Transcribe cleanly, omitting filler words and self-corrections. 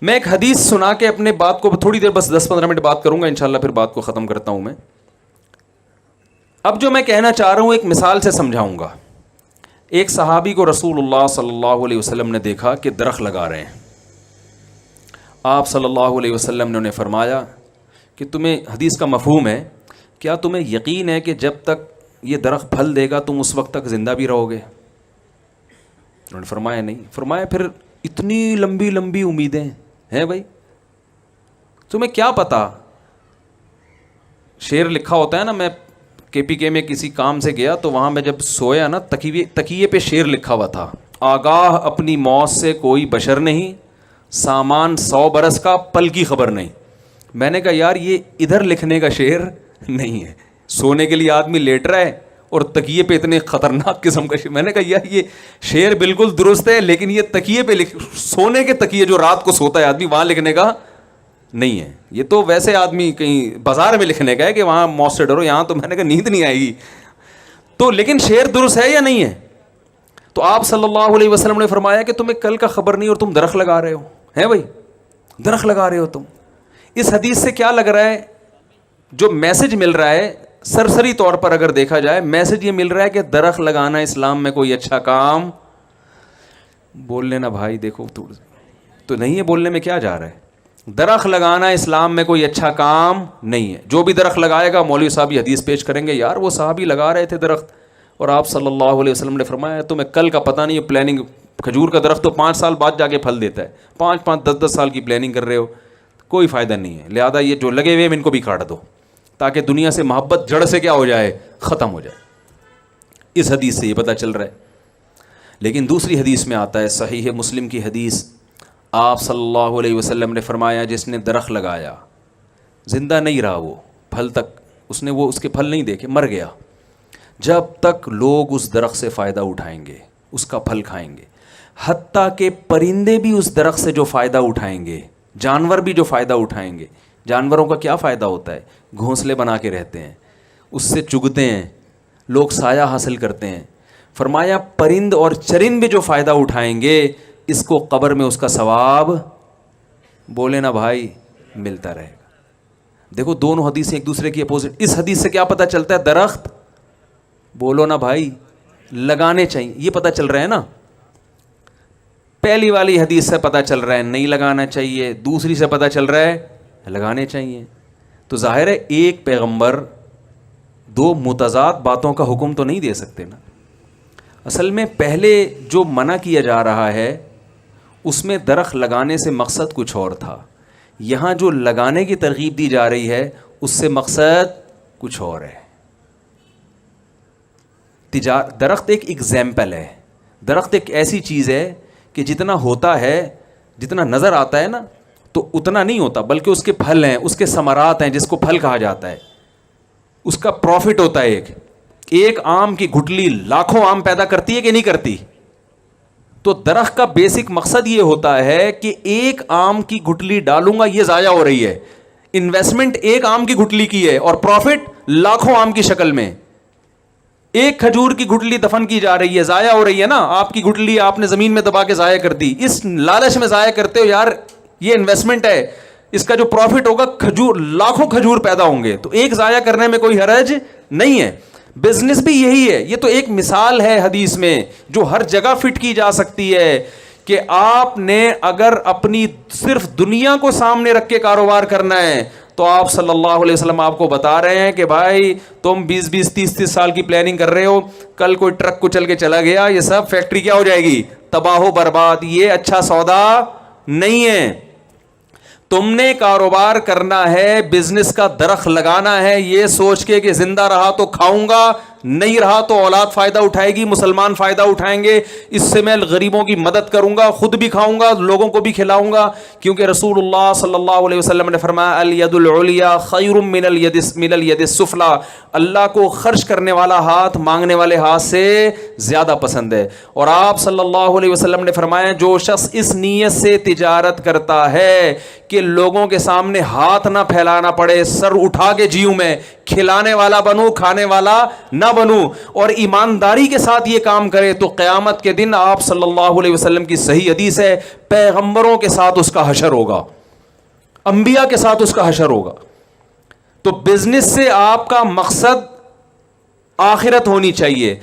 میں ایک حدیث سنا کے اپنے بات کو تھوڑی دیر بس 10-15 منٹ بات کروں گا انشاءاللہ، پھر بات کو ختم کرتا ہوں میں. اب جو میں کہنا چاہ رہا ہوں ایک مثال سے سمجھاؤں گا. ایک صحابی کو رسول اللہ صلی اللہ علیہ وسلم نے دیکھا کہ درخت لگا رہے ہیں. آپ صلی اللہ علیہ وسلم نے انہیں فرمایا کہ تمہیں حدیث کا مفہوم ہے، کیا تمہیں یقین ہے کہ جب تک یہ درخت پھل دے گا تم اس وقت تک زندہ بھی رہو گے؟ انہوں نے فرمایا نہیں. فرمایا پھر اتنی لمبی لمبی امیدیں ہیں بھائی، تمہیں کیا پتا. شعر لکھا ہوتا ہے نا، میں KPK میں کسی کام سے گیا تو وہاں میں جب سویا نا تکیے پہ شعر لکھا ہوا تھا، آگاہ اپنی موت سے کوئی بشر نہیں، سامان 100 برس کا پل کی خبر نہیں. میں نے کہا یار یہ ادھر لکھنے کا شعر نہیں ہے. سونے کے لیے آدمی لیٹ رہا ہے اور تکیے پہ اتنے خطرناک قسم کا شعر. میں نے کہا یار یہ شعر بالکل درست ہے لیکن یہ تکیے پہ سونے کے تکیے جو رات کو سوتا ہے آدمی وہاں لکھنے کا نہیں ہے. یہ تو ویسے آدمی کہیں بازار میں لکھنے کا ہے کہ وہاں موت سے ڈرو، یہاں تو میں نے کہا نیند نہیں آئے گی. تو لیکن شعر درست ہے یا نہیں ہے؟ تو آپ صلی اللہ علیہ وسلم نے فرمایا کہ تمہیں کل کا خبر نہیں اور تم درخت لگا رہے ہو. ہے بھائی، درخت لگا رہے ہو تم. اس حدیث سے کیا لگ رہا ہے؟ جو میسج مل رہا ہے سرسری طور پر اگر دیکھا جائے، میسج یہ مل رہا ہے کہ درخت لگانا اسلام میں کوئی اچھا کام. بول لینا بھائی، دیکھو تو نہیں ہے، بولنے میں کیا جا رہا ہے. درخت لگانا اسلام میں کوئی اچھا کام نہیں ہے. جو بھی درخت لگائے گا مولوی صاحب یہ حدیث پیش کریں گے، یار وہ صحابی لگا رہے تھے درخت اور آپ صلی اللہ علیہ وسلم نے فرمایا تمہیں کل کا پتہ نہیں ہے. پلاننگ کھجور کا درخت تو 5 سال بعد جا کے پھل دیتا ہے، 5 10 سال کی پلاننگ کر رہے ہو، کوئی فائدہ نہیں ہے. لہذا یہ جو لگے ہوئے ہیں ان کو بھی کاٹ دو تاکہ دنیا سے محبت جڑ سے کیا ہو جائے، ختم ہو جائے. اس حدیث سے یہ پتہ چل رہا ہے. لیکن دوسری حدیث میں آتا ہے، صحیح مسلم کی حدیث، آپ صلی اللہ علیہ وسلم نے فرمایا جس نے درخت لگایا زندہ نہیں رہا، وہ پھل تک اس کے پھل نہیں دیکھے، مر گیا. جب تک لوگ اس درخت سے فائدہ اٹھائیں گے اس کا پھل کھائیں گے، حتیٰ کہ پرندے بھی اس درخت سے جو فائدہ اٹھائیں گے، جانور بھی جو فائدہ اٹھائیں گے. جانوروں کا کیا فائدہ ہوتا ہے؟ گھونسلے بنا کے رہتے ہیں، اس سے چگتے ہیں، لوگ سایہ حاصل کرتے ہیں. فرمایا پرند اور چرند بھی جو فائدہ اٹھائیں گے اس کو قبر میں اس کا ثواب، بولے نا بھائی، ملتا رہے گا. دیکھو دونوں حدیثیں ایک دوسرے کی اپوزٹ. اس حدیث سے کیا پتہ چلتا ہے؟ درخت، بولو نا بھائی، لگانے چاہیے. یہ پتہ چل رہا ہے نا. پہلی والی حدیث سے پتہ چل رہا ہے نہیں لگانا چاہیے، دوسری سے پتہ چل رہا ہے لگانے چاہیے. تو ظاہر ہے ایک پیغمبر 2 متضاد باتوں کا حکم تو نہیں دے سکتے نا. اصل میں پہلے جو منع کیا جا رہا ہے اس میں درخت لگانے سے مقصد کچھ اور تھا. یہاں جو لگانے کی ترغیب دی جا رہی ہے اس سے مقصد کچھ اور ہے. درخت ایک ایگزامپل ہے. درخت ایک ایسی چیز ہے کہ جتنا ہوتا ہے، جتنا نظر آتا ہے نا تو اتنا نہیں ہوتا، بلکہ اس کے پھل ہیں، اس کے ثمرات ہیں جس کو پھل کہا جاتا ہے. اس کا پروفٹ ہوتا ہے. ایک آم کی گٹلی لاکھوں آم پیدا کرتی ہے کہ نہیں کرتی؟ تو درخت کا بیسک مقصد یہ ہوتا ہے کہ ایک آم کی گٹلی ڈالوں گا یہ ضائع ہو رہی ہے، انویسٹمنٹ ایک آم کی گٹلی کی ہے اور پروفٹ لاکھوں آم کی شکل میں. ایک کھجور کی گٹلی دفن کی جا رہی ہے، ضائع ہو رہی ہے نا. آپ کی گٹلی آپ نے زمین میں دبا کے ضائع کر دی، اس لالچ میں ضائع کرتے ہو یار یہ انویسٹمنٹ ہے، اس کا جو پروفٹ ہوگا کھجور، لاکھوں کھجور پیدا ہوں گے، تو ایک ضائع کرنے میں کوئی حرج نہیں ہے. بزنس بھی یہی ہے. یہ تو ایک مثال ہے حدیث میں جو ہر جگہ فٹ کی جا سکتی ہے کہ آپ نے اگر اپنی صرف دنیا کو سامنے رکھ کے کاروبار کرنا ہے تو آپ صلی اللہ علیہ وسلم آپ کو بتا رہے ہیں کہ بھائی تم 20 30 سال کی پلاننگ کر رہے ہو، کل کوئی ٹرک کچل کے چلا گیا، یہ سب فیکٹری کیا ہو جائے گی؟ تباہ و برباد. یہ اچھا سودا نہیں ہے. تم نے کاروبار کرنا ہے، بزنس کا درخت لگانا ہے یہ سوچ کے کہ زندہ رہا تو کھاؤں گا، نہیں رہا تو اولاد فائدہ اٹھائے گی، مسلمان فائدہ اٹھائیں گے، اس سے میں غریبوں کی مدد کروں گا، خود بھی کھاؤں گا، لوگوں کو بھی کھلاؤں گا. کیونکہ رسول اللہ صلی اللہ علیہ وسلم نے فرمایا الید العلیٰ خیر من الید السفلیٰ، اللہ کو خرچ کرنے والا ہاتھ مانگنے والے ہاتھ سے زیادہ پسند ہے. اور آپ صلی اللہ علیہ وسلم نے فرمایا جو شخص اس نیت سے تجارت کرتا ہے کہ لوگوں کے سامنے ہاتھ نہ پھیلانا پڑے، سر اٹھا کے جیوں میں کھلانے والا بنوں، کھانے والا نہ نہ بنوں اور ایمانداری کے ساتھ یہ کام کرے تو قیامت کے دن آپ صلی اللہ علیہ وسلم کی صحیح حدیث ہے پیغمبروں کے ساتھ اس کا حشر ہوگا, انبیاء کے ساتھ اس کا حشر ہوگا. تو بزنس سے آپ کا مقصد آخرت ہونی چاہیے.